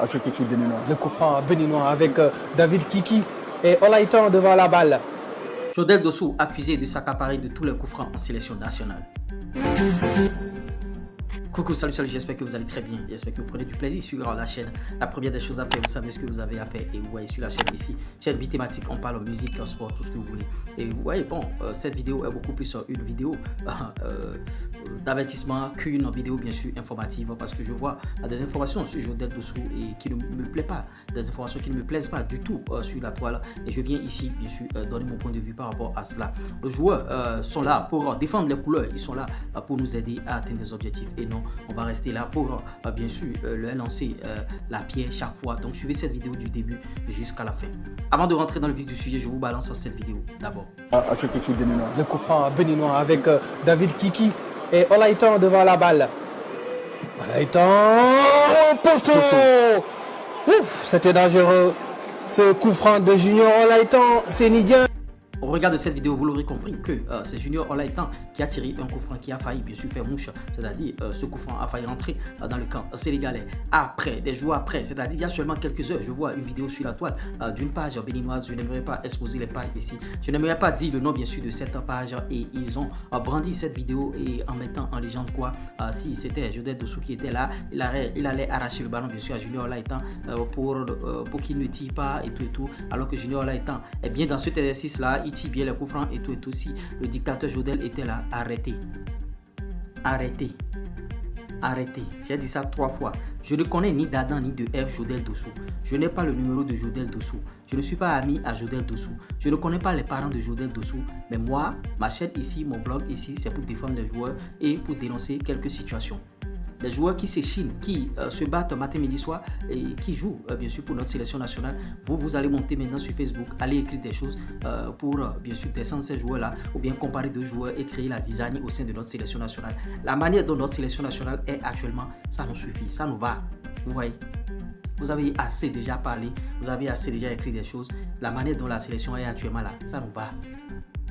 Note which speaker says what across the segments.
Speaker 1: à cette équipe béninoise.
Speaker 2: Le coup franc béninois avec David Kiki et Olaïtan devant la balle.
Speaker 3: Jodel Dossou accusé de s'accaparer de tous les coups francs en sélection nationale. Coucou, salut, j'espère que vous allez très bien, j'espère que vous prenez du plaisir sur la chaîne. La première des choses à faire, vous savez ce que vous avez à faire et vous voyez sur la chaîne ici, chaîne bithématique, on parle musique, sport, tout ce que vous voulez. Et vous voyez, bon, cette vidéo est beaucoup plus une vidéo d'avertissement qu'une vidéo bien sûr informative parce que je vois des informations sur Jodel Dossou et qui ne me plaît pas, des informations qui ne me plaisent pas du tout sur la toile et je viens ici bien sûr donner mon point de vue par rapport à cela. Les joueurs sont là pour défendre les couleurs, ils sont là pour nous aider à atteindre des objectifs et non on va rester là pour bien sûr leur lancer la pierre chaque fois. Donc suivez cette vidéo du début jusqu'à la fin. Avant de rentrer dans le vif du sujet, je vous balance cette vidéo d'abord.
Speaker 1: À cette équipe béninoise.
Speaker 2: Le coup franc béninois avec David Kiki et Olaïtan devant la balle. Olaïtan, poteau. Ouf, c'était dangereux. Ce coup franc de Junior Olaïtan, sénégien.
Speaker 3: Au regard de cette vidéo, vous l'aurez compris que c'est Junior Olaïtan qui a tiré un coup franc qui a failli bien sûr faire mouche, c'est-à-dire ce coup franc a failli rentrer dans le camp sénégalais après, des jours après, c'est-à-dire il y a seulement quelques heures, je vois une vidéo sur la toile d'une page béninoise, je n'aimerais pas exposer les pages ici, je n'aimerais pas dire le nom bien sûr de cette page et ils ont brandi cette vidéo et en mettant en légende quoi, si c'était Jodel Dossou qui était là, il allait arracher le ballon bien sûr à Junior Olaïtan pour qu'il ne tire pas et tout, alors que Junior Olaïtan est bien dans cet exercice là, il tire bien les coups francs et tout, si le dictateur Jodel était là, arrêtez. J'ai dit ça 3 fois. Je ne connais ni d'Adam ni de Ève Jodel Dossou. Je n'ai pas le numéro de Jodel Dossou. Je ne suis pas ami à Jodel Dossou. Je ne connais pas les parents de Jodel Dossou. Mais moi, ma chaîne ici, mon blog ici, c'est pour défendre les joueurs et pour dénoncer quelques situations. Les joueurs qui s'échinent, qui se battent matin, midi, soir et qui jouent bien sûr pour notre sélection nationale. Vous allez monter maintenant sur Facebook, allez écrire des choses pour bien sûr descendre ces joueurs-là ou bien comparer deux joueurs et créer la zizanie au sein de notre sélection nationale. La manière dont notre sélection nationale est actuellement, ça nous suffit, ça nous va. Vous voyez, vous avez assez déjà parlé, vous avez assez déjà écrit des choses. La manière dont la sélection est actuellement là, ça nous va.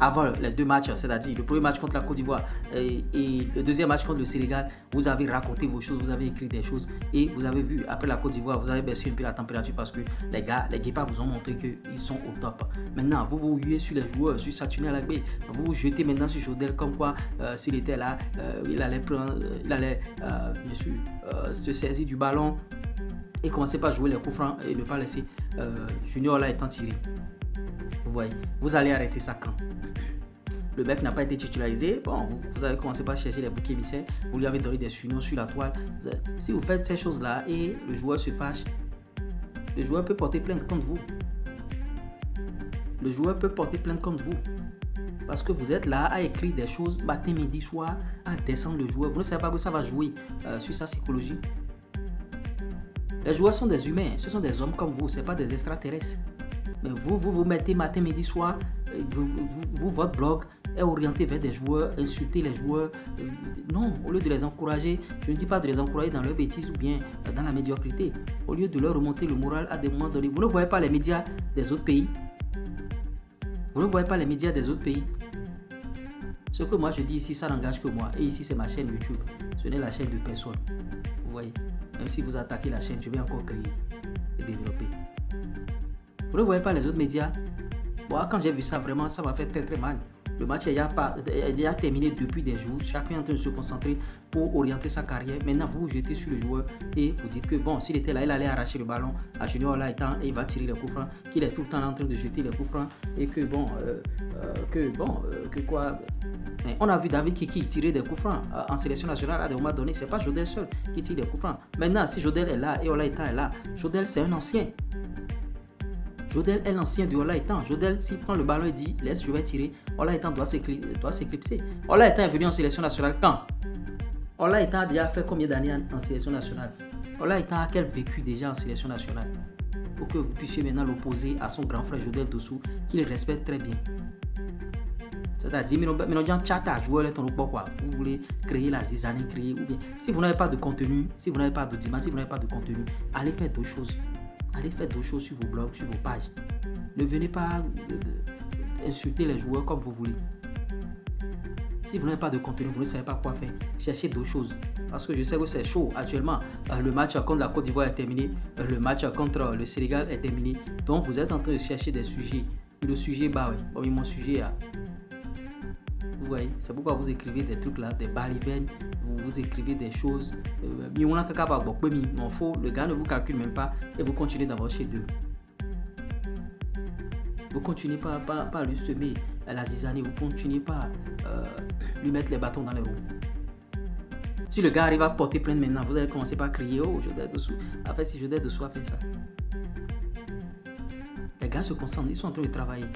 Speaker 3: Avant les 2 matchs, c'est-à-dire le premier match contre la Côte d'Ivoire et le deuxième match contre le Sénégal, vous avez raconté vos choses, vous avez écrit des choses et vous avez vu après la Côte d'Ivoire, vous avez baissé un peu la température parce que les gars, les guépards vous ont montré qu'ils sont au top. Maintenant, vous vous huez sur les joueurs, sur Saturné Alagbé, vous vous jetez maintenant sur Jodel comme quoi s'il était là, il allait bien sûr se saisir du ballon et commencer par jouer les coups francs et ne pas laisser Junior là étant tiré. Vous voyez, vous allez arrêter ça quand le mec n'a pas été titularisé. Bon, vous avez commencé par chercher les boucs émissaires, vous lui avez donné des surnoms sur la toile. Si vous faites ces choses-là et le joueur se fâche, le joueur peut porter plainte contre vous. Le joueur peut porter plainte contre vous. Parce que vous êtes là à écrire des choses matin, midi, soir, à descendre le joueur. Vous ne savez pas que ça va jouer sur sa psychologie. Les joueurs sont des humains, ce sont des hommes comme vous, ce n'est pas des extraterrestres. Mais vous mettez matin, midi, soir, votre blog est orienté vers des joueurs, insulter les joueurs. Non, au lieu de les encourager, je ne dis pas de les encourager dans leur bêtise ou bien dans la médiocrité. Au lieu de leur remonter le moral à des moments donnés. Vous ne voyez pas les médias des autres pays. Vous ne voyez pas les médias des autres pays. Ce que moi je dis ici, ça n'engage que moi. Et ici, c'est ma chaîne YouTube. Ce n'est la chaîne de personne. Vous voyez, même si vous attaquez la chaîne, je vais encore créer et développer. Vous ne voyez pas les autres médias. Moi, quand j'ai vu ça, vraiment, ça m'a fait très très mal. Le match est déjà terminé depuis des jours. Chacun est en train de se concentrer pour orienter sa carrière. Maintenant, vous vous jetez sur le joueur et vous dites que bon, s'il était là, il allait arracher le ballon à Junior Olaïtan et il va tirer les coups francs. Qu'il est tout le temps en train de jeter les coups francs et que bon, Mais on a vu David Kiki tirer des coups francs en sélection nationale à des moments donnés. C'est pas Jodel seul qui tire des coups francs. Maintenant, si Jodel est là et Olaïtan est là, Jodel c'est un ancien. Jodel est l'ancien de Olaïtan. Jodel, s'il prend le ballon et dit « Laisse, je vais tirer », Olaïtan doit s'éclipser. Olaïtan est venu en sélection nationale quand? Olaïtan a déjà fait combien d'années en sélection nationale? Olaïtan a quel vécu déjà en sélection nationale? Pour que vous puissiez maintenant l'opposer à son grand frère Jodel Dossou, qu'il respecte très bien. C'est-à-dire, vous voulez créer la zizanie, ou bien, si vous n'avez pas de contenu, si vous n'avez pas d'audimat, si vous n'avez pas de contenu, allez faire d'autres choses. Allez faire d'autres choses sur vos blogs, sur vos pages. Ne venez pas insulter les joueurs comme vous voulez. Si vous n'avez pas de contenu, vous ne savez pas quoi faire, cherchez d'autres choses. Parce que je sais que c'est chaud actuellement. Le match contre la Côte d'Ivoire est terminé. Le match contre le Sénégal est terminé. Donc vous êtes en train de chercher des sujets. Et le sujet, bah oui, mon sujet, vous voyez, c'est pourquoi vous écrivez des trucs là, des balivernes, vous écrivez des choses. Le gars ne vous calcule même pas et vous continuez dans votre chef-d'œuvre. Vous continuez pas lui semer la zizanie, vous continuez pas lui mettre les bâtons dans les roues. Si le gars arrive à porter plainte maintenant, vous allez commencer par crier, oh, Jodel Dossou. En fait, si Jodel Dossou a fait ça. Les gars se concentrent, ils sont en train de travailler.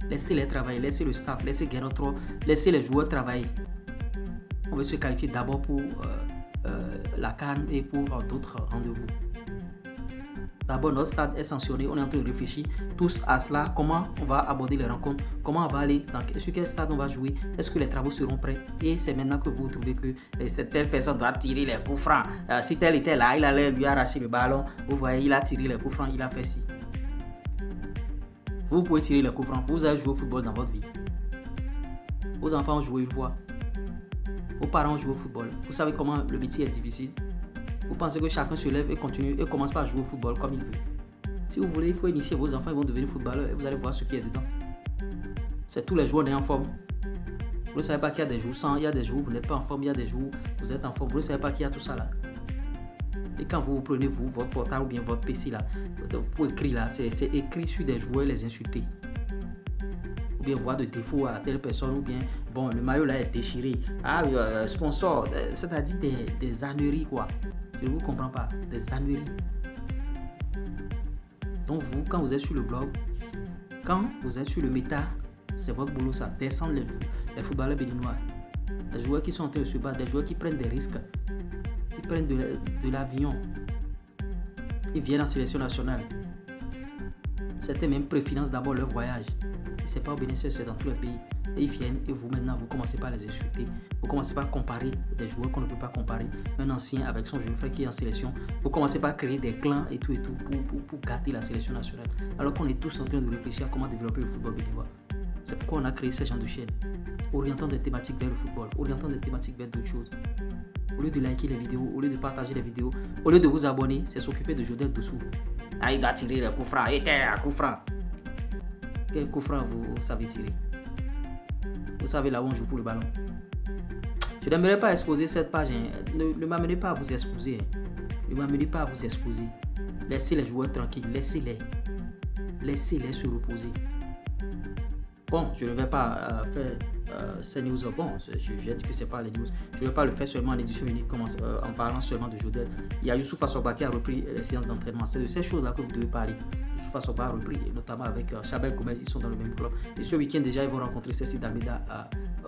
Speaker 3: Laissez-les travailler, laissez le staff, laissez Guerrero, laissez les joueurs travailler. On veut se qualifier d'abord pour la CAN et pour d'autres rendez-vous. D'abord, notre stade est sanctionné, on est en train de réfléchir tous à cela, comment on va aborder les rencontres, comment on va aller, sur quel stade on va jouer, est-ce que les travaux seront prêts. Et c'est maintenant que vous trouvez que cette telle personne doit tirer les coups francs. Si tel était là, il allait lui arracher le ballon, vous voyez, il a tiré les coups francs, il a fait ci. Vous pouvez tirer les coups francs, vous avez joué au football dans votre vie. Vos enfants ont joué une fois, vos parents ont joué au football, vous savez comment le métier est difficile. Vous pensez que chacun se lève et continue et commence pas à jouer au football comme il veut. Si vous voulez, il faut initier vos enfants, ils vont devenir footballeurs et vous allez voir ce qui est dedans. C'est tous les jours on est en forme. Vous ne savez pas qu'il y a des jours sans, il y a des jours où vous n'êtes pas en forme, il y a des jours où vous êtes en forme. Vous ne savez pas qu'il y a tout ça là. Et quand vous prenez votre portable ou bien votre PC là, pour écrire là, c'est écrit sur des joueurs, les insulter. Ou bien voir de défauts à telle personne, ou bien, bon, le maillot là est déchiré. Ah, sponsor, c'est-à-dire des âneries quoi. Je ne vous comprends pas, des âneries. Donc vous, quand vous êtes sur le blog, quand vous êtes sur le méta, c'est votre boulot ça, descendre les footballeurs béninois. Les joueurs qui sont en train de se battre, des joueurs qui prennent des risques, ils prennent de l'avion, ils viennent en sélection nationale. Certains même préfinancent d'abord leur voyage. Et c'est pas au Bénin, c'est dans tous les pays. Et ils viennent et vous maintenant, vous commencez pas à les insulter. Vous commencez pas à comparer des joueurs qu'on ne peut pas comparer. Un ancien avec son jeune frère qui est en sélection. Vous commencez pas à créer des clans et tout pour gâter la sélection nationale. Alors qu'on est tous en train de réfléchir à comment développer le football béninois. C'est pourquoi on a créé ces genres de chaînes. Orientant des thématiques vers le football, orientant des thématiques vers d'autres choses. Au lieu de liker les vidéos, au lieu de partager les vidéos, au lieu de vous abonner, c'est s'occuper de Jodel Dossou. Ah, il doit tirer le coup franc. Et tel coup franc. Quel coup franc vous savez tirer? Vous savez là où on joue pour le ballon. Je n'aimerais pas exposer cette page. Ne m'amenez pas à vous exposer. Ne m'amenez pas à vous exposer. Laissez les joueurs tranquilles. Laissez-les. Laissez-les se reposer. Bon, je ne vais pas faire ces news. Bon, j'ai dit que ce n'est pas les news. Je ne vais pas le faire seulement en édition unique en parlant seulement de Jodel. Il y a Youssouf Assoba qui a repris les séances d'entraînement. C'est de ces choses-là que vous devez parler. Youssouf Assoba a repris, notamment avec Chabel Gomez. Ils sont dans le même club. Et ce week-end déjà, ils vont rencontrer Cécile Dalmeda.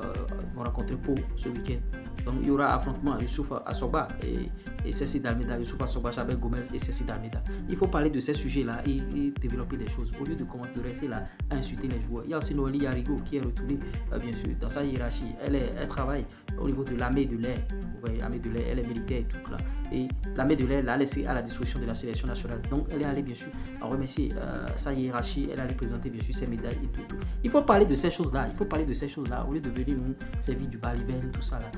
Speaker 3: Ils vont rencontrer Pau ce week-end. Donc il y aura affrontement Youssouf Assoba et Cécile Dalmeda. Youssouf Assoba, Chabel Gomez et Cécile Dalmeda. Il faut parler de ces sujets-là et développer des choses. Au lieu de rester là à insulter les joueurs. Il y a aussi Noélie Yarigo qui est retournée, bien sûr, dans sa hiérarchie. Elle travaille au niveau de l'armée de l'air. Vous voyez, l'armée de l'air, elle est militaire et tout là. Et l'armée de l'air l'a laissée à la disposition de la sélection nationale. Donc elle est allée, bien sûr, en remercier sa hiérarchie. Elle allait présenter, bien sûr, ses médailles et tout. Il faut parler de ces choses-là. Il faut parler de ces choses-là au lieu de venir nous servir du baliven, tout ça là.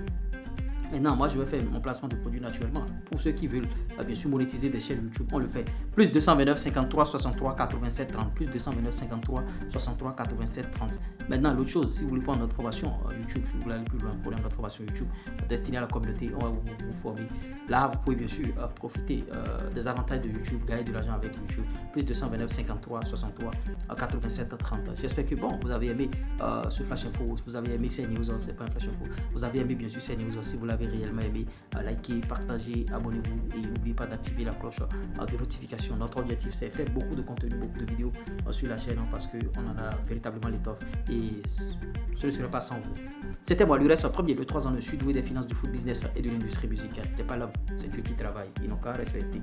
Speaker 3: Maintenant, moi, je vais faire mon placement de produits naturellement. Pour ceux qui veulent, bien sûr, monétiser des chaînes YouTube, on le fait. Plus 229 53 63 87 30. Plus 229 53 63 87 30. Maintenant, l'autre chose, si vous voulez prendre notre formation YouTube, si vous voulez aller plus loin, pour notre formation YouTube destinée à la communauté, on va vous former. Là, vous pouvez bien sûr profiter des avantages de YouTube, gagner de l'argent avec YouTube. Plus 229 53 63 87 30. J'espère que bon, vous avez aimé ce Flash Info, vous avez aimé ces news, c'est pas un Flash Info. Vous avez aimé bien sûr ces news, si vous l'avez réellement aimé, likez, partagez, abonnez-vous et n'oubliez pas d'activer la cloche de notification. Notre objectif c'est faire beaucoup de contenu, beaucoup de vidéos sur la chaîne parce qu'on en a véritablement l'étoffe et ce ne serait pas sans vous. C'était moi, l'URES, premier de 3 ans de sud, doué des finances, du foot business et de l'industrie musicale. C'est pas l'homme, c'est Dieu qui travaille. Ils n'ont qu'à respecter.